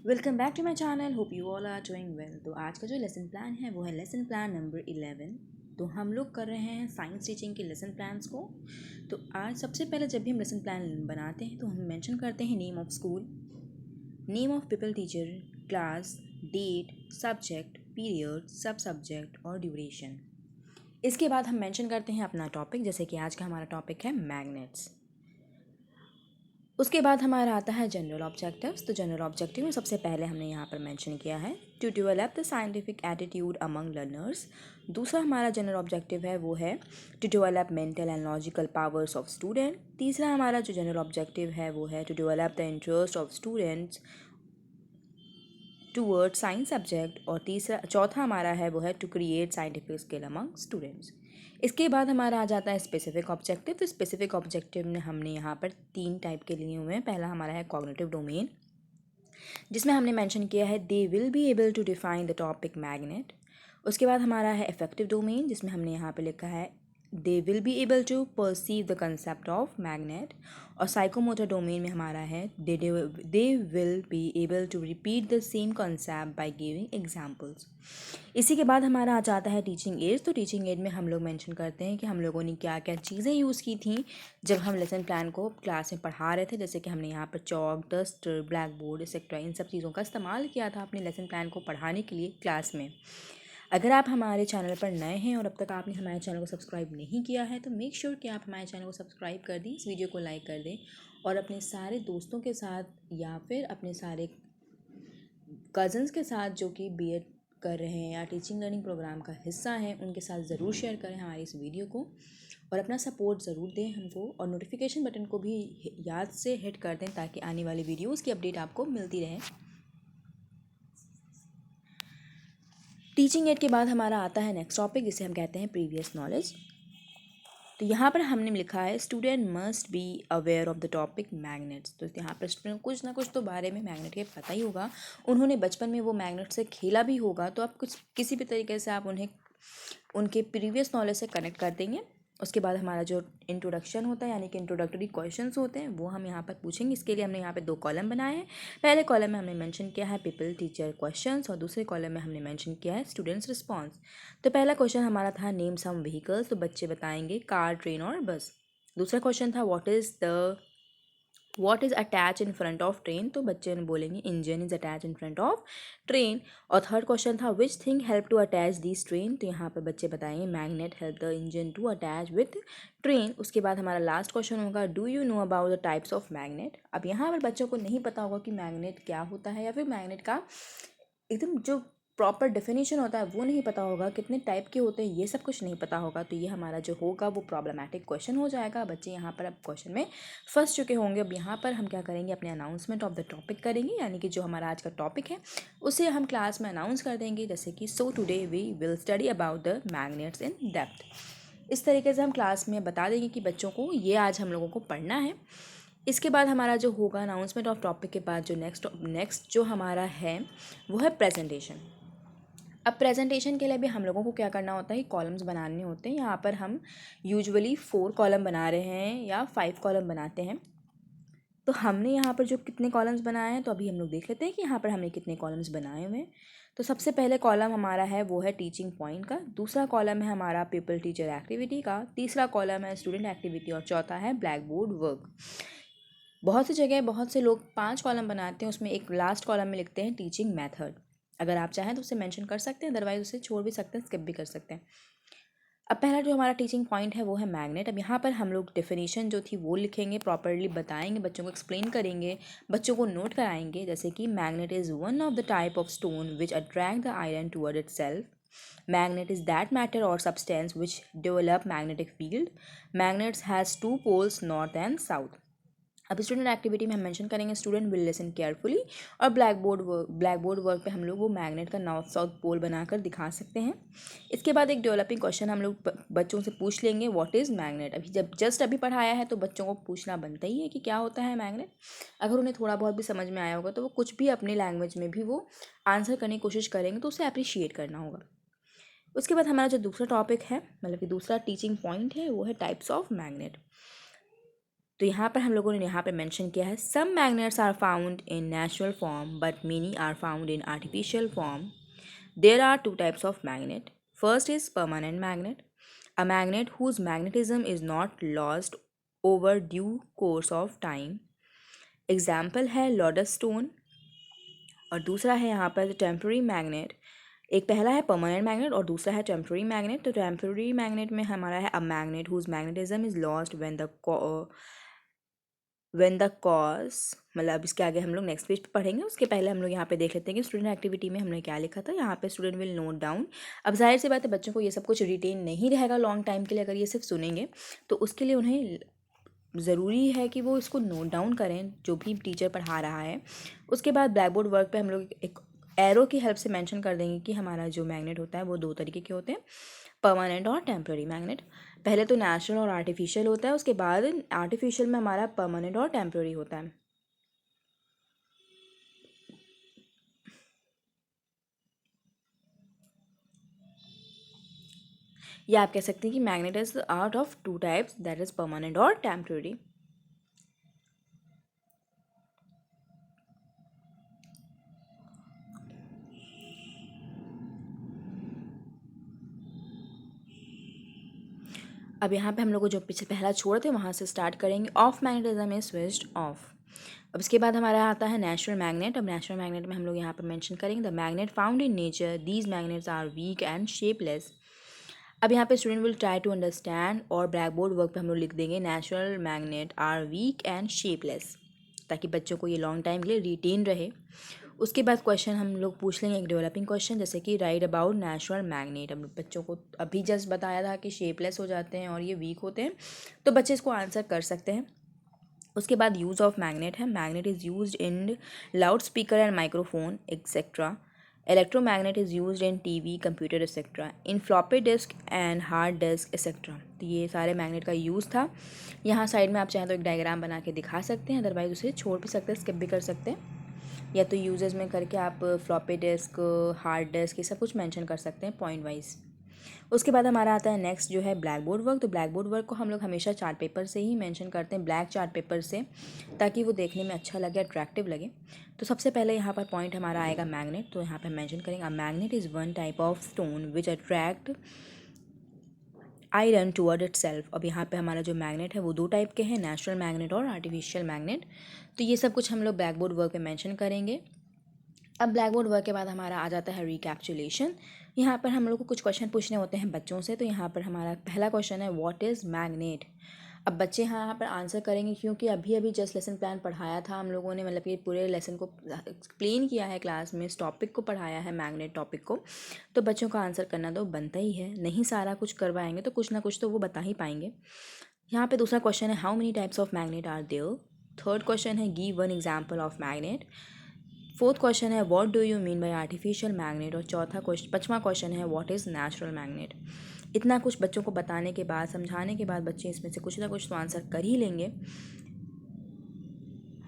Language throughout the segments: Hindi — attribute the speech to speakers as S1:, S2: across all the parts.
S1: Welcome back to my channel. Hope you all are doing well. तो आज का जो लेसन प्लान है वो है लेसन प्लान नंबर 11। तो हम लोग कर रहे हैं साइंस टीचिंग के लेसन प्लान्स को। तो आज सबसे पहले जब भी हम लेसन प्लान बनाते हैं तो हम मेंशन करते हैं name of school, name of people teacher, class, date, subject, period, सब सब्जेक्ट और ड्यूरेशन। इसके बाद हम मेंशन करते हैं अपना टॉपिक, जैसे कि आज का हमारा टॉपिक है मैग्नेट्स। उसके बाद हमारा आता है जनरल ऑब्जेक्टिव्स। तो जनरल ऑब्जेक्टिव में सबसे पहले हमने यहाँ पर मेंशन किया है to develop the scientific attitude among learners. दूसरा हमारा जनरल ऑब्जेक्टिव है वो है to develop mental and logical powers of student. तीसरा हमारा जो जनरल ऑब्जेक्टिव है वो है to develop the interest of students toward science subject. और चौथा हमारा है वो है to create scientific skill among students. इसके बाद हमारा आ जाता है स्पेसिफिक ऑब्जेक्टिव। तो स्पेसिफिक ऑब्जेक्टिव में हमने यहाँ पर 3 टाइप के लिए हुए हैं। पहला हमारा है कॉग्निटिव डोमेन, जिसमें हमने मेंशन किया है they will be able to define the topic magnet. उसके बाद हमारा है इफेक्टिव डोमेन, जिसमें हमने यहाँ पे लिखा है they will be able to perceive the concept of magnet. और साइकोमोटर डोमेन में हमारा है they will be able to repeat the same concept by giving examples. इसी के बाद हमारा आ जाता है टीचिंग एड। तो टीचिंग एड में हम लोग मेंशन करते हैं कि हम लोगों ने क्या क्या चीज़ें यूज़ की थी जब हम लेसन प्लान को क्लास में पढ़ा रहे थे। जैसे कि हमने यहाँ पर chalk, duster, black board etcetera इन सब चीज़ों का इस्तेमाल किया था अपने लेसन प्लान को पढ़ाने के लिए क्लास में। अगर आप हमारे चैनल पर नए हैं और अब तक आपने हमारे चैनल को सब्सक्राइब नहीं किया है तो मेक श्योर कि आप हमारे चैनल को सब्सक्राइब कर दें, इस वीडियो को लाइक कर दें और अपने सारे दोस्तों के साथ या फिर अपने सारे कज़न्स के साथ जो कि बीएड कर रहे हैं या टीचिंग लर्निंग प्रोग्राम का हिस्सा हैं उनके साथ ज़रूर शेयर करें हमारी इस वीडियो को और अपना सपोर्ट ज़रूर दें हमको। और नोटिफिकेशन बटन को भी याद से हिट कर दें ताकि आने वाली वीडियोज़ की अपडेट आपको मिलती रहे। टीचिंग एड के बाद हमारा आता है नेक्स्ट टॉपिक, जिसे हम कहते हैं प्रीवियस नॉलेज। तो यहाँ पर हमने लिखा है student must be aware of the topic magnets. तो यहाँ पर स्टूडेंट कुछ ना कुछ तो बारे में मैग्नेट के पता ही होगा, उन्होंने बचपन में वो मैग्नेट से खेला भी होगा। तो आप कुछ किसी भी तरीके से आप उन्हें उनके प्रीवियस नॉलेज से कनेक्ट कर देंगे। उसके बाद हमारा जो इंट्रोडक्शन होता है यानी कि इंट्रोडक्टरी क्वेश्चंस होते हैं वो हम यहाँ पर पूछेंगे। इसके लिए हमने यहाँ पे 2 कॉलम बनाए हैं। पहले कॉलम में हमने मेंशन किया है पीपल टीचर क्वेश्चंस और दूसरे कॉलम में हमने मेंशन किया है स्टूडेंट्स रिस्पॉन्स। तो पहला क्वेश्चन हमारा था नेम सम व्हीकल्स। तो बच्चे बताएंगे कार, ट्रेन और बस। दूसरा क्वेश्चन था what is attach in front of train. तो बच्चे ने बोलेंगे engine is attach in front of train. और थर्ड क्वेश्चन था which thing help to attach this train. तो यहाँ पर बच्चे बताएंगे magnet help the engine to attach with train. उसके बाद हमारा लास्ट क्वेश्चन होगा do you know about the types of magnet. अब यहाँ पर बच्चों को नहीं पता होगा कि मैग्नेट क्या होता है या फिर मैग्नेट का एकदम जो प्रॉपर डेफिनेशन होता है वो नहीं पता होगा, कितने टाइप के होते हैं ये सब कुछ नहीं पता होगा। तो ये हमारा जो होगा वो प्रॉब्लमेटिक क्वेश्चन हो जाएगा। बच्चे यहाँ पर अब क्वेश्चन में फंस चुके होंगे। अब यहाँ पर हम क्या करेंगे, अपने अनाउंसमेंट ऑफ द टॉपिक करेंगे, यानी कि जो हमारा आज का टॉपिक है उसे हम क्लास में अनाउंस कर देंगे। जैसे कि so today we will study about the magnets in depth. इस तरीके से हम क्लास में बता देंगे कि बच्चों को ये आज हम लोगों को पढ़ना है। इसके बाद हमारा जो होगा अनाउंसमेंट ऑफ टॉपिक के बाद जो नेक्स्ट जो हमारा है वो है प्रेजेंटेशन। अब प्रेजेंटेशन के लिए भी हम लोगों को क्या करना होता है, कॉलम्स बनाने होते हैं। यहाँ पर हम यूजुअली 4 कॉलम बना रहे हैं या 5 कॉलम बनाते हैं। तो हमने यहाँ पर जो कितने कॉलम्स बनाए हैं तो अभी हम लोग देख लेते हैं कि यहाँ पर हमने कितने कॉलम्स बनाए हुए हैं। तो सबसे पहले कॉलम हमारा है वो है टीचिंग पॉइंट का, दूसरा कॉलम है हमारा पीपल टीचर एक्टिविटी का, तीसरा कॉलम है स्टूडेंट एक्टिविटी और चौथा है ब्लैक बोर्ड वर्क। बहुत सी जगह बहुत से लोग 5 कॉलम बनाते हैं, उसमें एक लास्ट कॉलम में लिखते हैं टीचिंग मेथड। अगर आप चाहें तो उसे मेंशन कर सकते हैं, अदरवाइज उसे छोड़ भी सकते हैं, स्किप भी कर सकते हैं। अब पहला जो हमारा टीचिंग पॉइंट है वो है मैग्नेट। अब यहाँ पर हम लोग डेफिनेशन जो थी वो लिखेंगे, प्रॉपरली बताएंगे, बच्चों को एक्सप्लेन करेंगे, बच्चों को नोट कराएंगे। जैसे कि magnet is one of the type of stone which attract the iron toward it self. Magnet is that matter or substance which develop magnetic field. Magnets has 2 poles, north and south. अब स्टूडेंट एक्टिविटी में हम मेंशन करेंगे स्टूडेंट विल लिसन केयरफुली। और ब्लैक बोर्ड वर्क पे हम लोग वो मैग्नेट का नॉर्थ साउथ पोल बनाकर दिखा सकते हैं। इसके बाद एक डेवलपिंग क्वेश्चन हम लोग बच्चों से पूछ लेंगे व्हाट इज़ मैग्नेट। अभी जब जस्ट अभी पढ़ाया है तो बच्चों को पूछना बनता ही है कि क्या होता है मैग्नेट। अगर उन्हें थोड़ा बहुत भी समझ में आया होगा तो वो कुछ भी अपनी लैंग्वेज में भी वो आंसर करने की कोशिश करेंगे, तो उसे अप्रिशिएट करना होगा। उसके बाद हमारा जो दूसरा टॉपिक है, मतलब कि दूसरा टीचिंग पॉइंट है वो है टाइप्स ऑफ मैग्नेट। तो यहाँ पर हम लोगों ने यहाँ पे मेंशन किया है some magnets are found in natural form but many are found in artificial form. There are two types of magnet. First is permanent magnet, a magnet whose magnetism is not lost over due course of time. Example है lodestone. और दूसरा है यहाँ पर टेम्पररी मैग्नेट. एक पहला है परमानेंट मैग्नेट और दूसरा है टेम्पररी मैग्नेट. तो टेम्पररी मैग्नेट में हमारा है a magnet whose magnetism is lost when the cause, मतलब इसके आगे हम लोग नेक्स्ट पेज पे पढ़ेंगे. उसके पहले हम लोग यहाँ पे देख लेते हैं कि स्टूडेंट एक्टिविटी में हमने क्या लिखा था. यहाँ पे स्टूडेंट विल नोट डाउन. अब जाहिर सी बात है बच्चों को ये सब कुछ रिटेन नहीं रहेगा लॉन्ग टाइम के लिए अगर ये सिर्फ सुनेंगे. तो उसके लिए उन्हें ज़रूरी है कि वो इसको नोट डाउन करें जो भी टीचर पढ़ा रहा है. उसके बाद ब्लैक बोर्ड वर्क पे हम लोग एक एरो की हेल्प से मेंशन कर देंगे कि हमारा जो मैग्नेट होता है वो दो तरीके के होते हैं, परमानेंट और टेम्पररी मैग्नेट. पहले तो नेचुरल और आर्टिफिशियल होता है, उसके बाद आर्टिफिशियल में हमारा परमानेंट और टेम्पररी होता है. या आप कह सकते हैं कि magnet is out of two types, that is permanent और टेम्पररी. अब यहाँ पे हम लोग को जो पीछे पहला छोड़ थे वहाँ से स्टार्ट करेंगे. Of magnetism is switched off. अब इसके बाद हमारा आता है नेचुरल मैग्नेट. अब नेचुरल मैग्नेट में हम लोग यहाँ पर मेंशन करेंगे the magnet found in nature, these magnets are weak and shapeless. अब यहाँ पे student will try to understand और ब्लैक बोर्ड वर्क पे हम लोग लिख देंगे natural magnet are weak and shapeless, ताकि बच्चों को ये लॉन्ग टाइम के लिए रिटेन रहे. उसके बाद क्वेश्चन हम लोग पूछ लेंगे एक डेवलपिंग क्वेश्चन, जैसे कि राइट अबाउट नेचुरल मैग्नेट. अब बच्चों को अभी जस्ट बताया था कि शेपलेस हो जाते हैं और ये वीक होते हैं, तो बच्चे इसको आंसर कर सकते हैं. उसके बाद यूज़ ऑफ मैग्नेट है. Magnet is used in loud speaker and microphone etcetera. Electromagnet is used in TV, computer etcetera, in floppy disk and hard disk etcetera. तो ये सारे मैग्नेट का यूज़ था. यहाँ साइड में आप चाहें तो एक डायग्राम बना के दिखा सकते हैं, अदरवाइज उसे छोड़ भी सकते हैं, स्किप भी कर सकते हैं. या तो यूजेस में करके आप फ्लॉपी डिस्क, हार्ड डिस्क, ये सब कुछ मेंशन कर सकते हैं पॉइंट वाइज. उसके बाद हमारा आता है नेक्स्ट जो है ब्लैक बोर्ड वर्क. तो ब्लैक बोर्ड वर्क को हम लोग हमेशा चार्ट पेपर से ही मेंशन करते हैं, ब्लैक चार्ट पेपर से, ताकि वो देखने में अच्छा लगे, अट्रैक्टिव लगे. तो सबसे पहले यहाँ पर पॉइंट हमारा आएगा मैग्नेट. तो यहाँ पर मेंशन करेंगे a magnet is one type of stone which attract iron toward it self. अब यहाँ पे हमारा जो मैग्नेट है वो दो टाइप के हैं, नेचुरल मैग्नेट और आर्टिफिशियल मैग्नेट. तो ये सब कुछ हम लोग ब्लैक बोर्ड वर्क पे मेंशन करेंगे. अब ब्लैक बोर्ड वर्क के बाद हमारा आ जाता है रिकैप्चुलेशन. यहाँ पर हम लोग को कुछ क्वेश्चन पूछने होते हैं बच्चों से. तो यहाँ पर हमारा पहला क्वेश्चन है व्हाट इज़ मैग्नेट. अब बच्चे यहाँ पर आंसर करेंगे, क्योंकि अभी अभी जस्ट लेसन प्लान पढ़ाया था हम लोगों ने, मतलब कि पूरे लेसन को एक्सप्लेन किया है क्लास में, इस टॉपिक को पढ़ाया है मैग्नेट टॉपिक को. तो बच्चों का आंसर करना तो बनता ही है, नहीं सारा कुछ करवाएंगे तो कुछ ना कुछ तो वो बता ही पाएंगे. यहाँ पे दूसरा क्वेश्चन है how many types of magnet are there. Third question है give one example of magnet. Fourth question है what do you mean by artificial magnet. और पांचवा क्वेश्चन है व्हाट इज़ नेचुरल मैग्नेट. इतना कुछ बच्चों को बताने के बाद, समझाने के बाद बच्चे इसमें से कुछ ना कुछ तो आंसर कर ही लेंगे.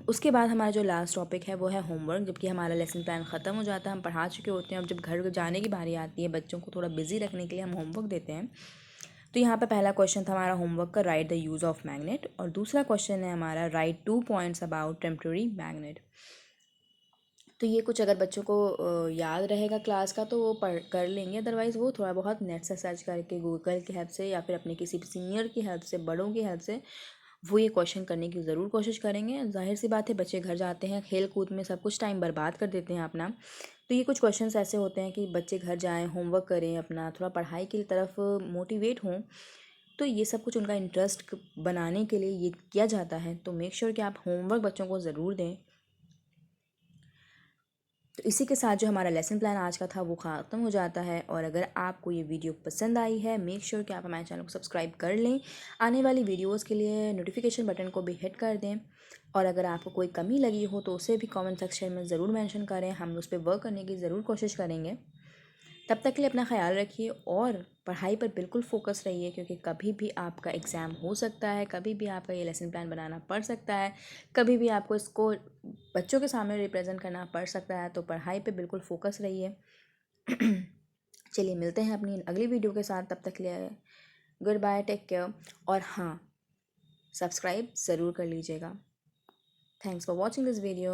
S1: उसके बाद हमारा जो लास्ट टॉपिक है वो है होमवर्क. जबकि हमारा लेसन प्लान ख़त्म हो जाता है, हम पढ़ा चुके होते हैं. अब जब घर जाने की बारी आती है बच्चों को थोड़ा बिजी रखने के लिए हम होमवर्क देते हैं. तो यहाँ पे पहला क्वेश्चन था हमारा होमवर्क का right the use of magnet. और दूसरा क्वेश्चन है हमारा right 2 points about temporary magnet. तो ये कुछ अगर बच्चों को याद रहेगा क्लास का तो वो पढ़ कर लेंगे, अदरवाइज़ वो थोड़ा बहुत नेट से सर्च करके गूगल की हेल्प से या फिर अपने किसी सीनियर की हेल्प से, बड़ों की हेल्प से वो ये क्वेश्चन करने की ज़रूर कोशिश करेंगे. जाहिर सी बात है बच्चे घर जाते हैं, खेल कूद में सब कुछ टाइम बर्बाद कर देते हैं अपना. तो ये कुछ क्वेश्चंस ऐसे होते हैं कि बच्चे घर जाएं, होमवर्क करें, अपना थोड़ा पढ़ाई की तरफ मोटिवेट हों. तो ये सब कुछ उनका इंटरेस्ट बनाने के लिए ये किया जाता है. तो मेक श्योर कि आप होमवर्क बच्चों को ज़रूर दें. तो इसी के साथ जो हमारा लेसन प्लान आज का था वो ख़त्म हो जाता है. और अगर आपको ये वीडियो पसंद आई है, मेक श्योर कि आप हमारे चैनल को सब्सक्राइब कर लें. आने वाली वीडियोस के लिए नोटिफिकेशन बटन को भी हिट कर दें. और अगर आपको कोई कमी लगी हो तो उसे भी कमेंट सेक्शन में ज़रूर मेंशन करें, हम उस पर वर्क करने की ज़रूर कोशिश करेंगे. तब तक के लिए अपना ख्याल रखिए और पढ़ाई पर बिल्कुल फोकस रहिए, क्योंकि कभी भी आपका एग्ज़ाम हो सकता है, कभी भी आपका ये लेसन प्लान बनाना पड़ सकता है, कभी भी आपको इसको बच्चों के सामने रिप्रेजेंट करना पड़ सकता है. तो पढ़ाई पे बिल्कुल फोकस रहिए. चलिए मिलते हैं अपनी अगली वीडियो के साथ. तब तक के लिए गुड बाय, टेक केयर. और हाँ, सब्सक्राइब ज़रूर कर लीजिएगा। Thanks for watching this video.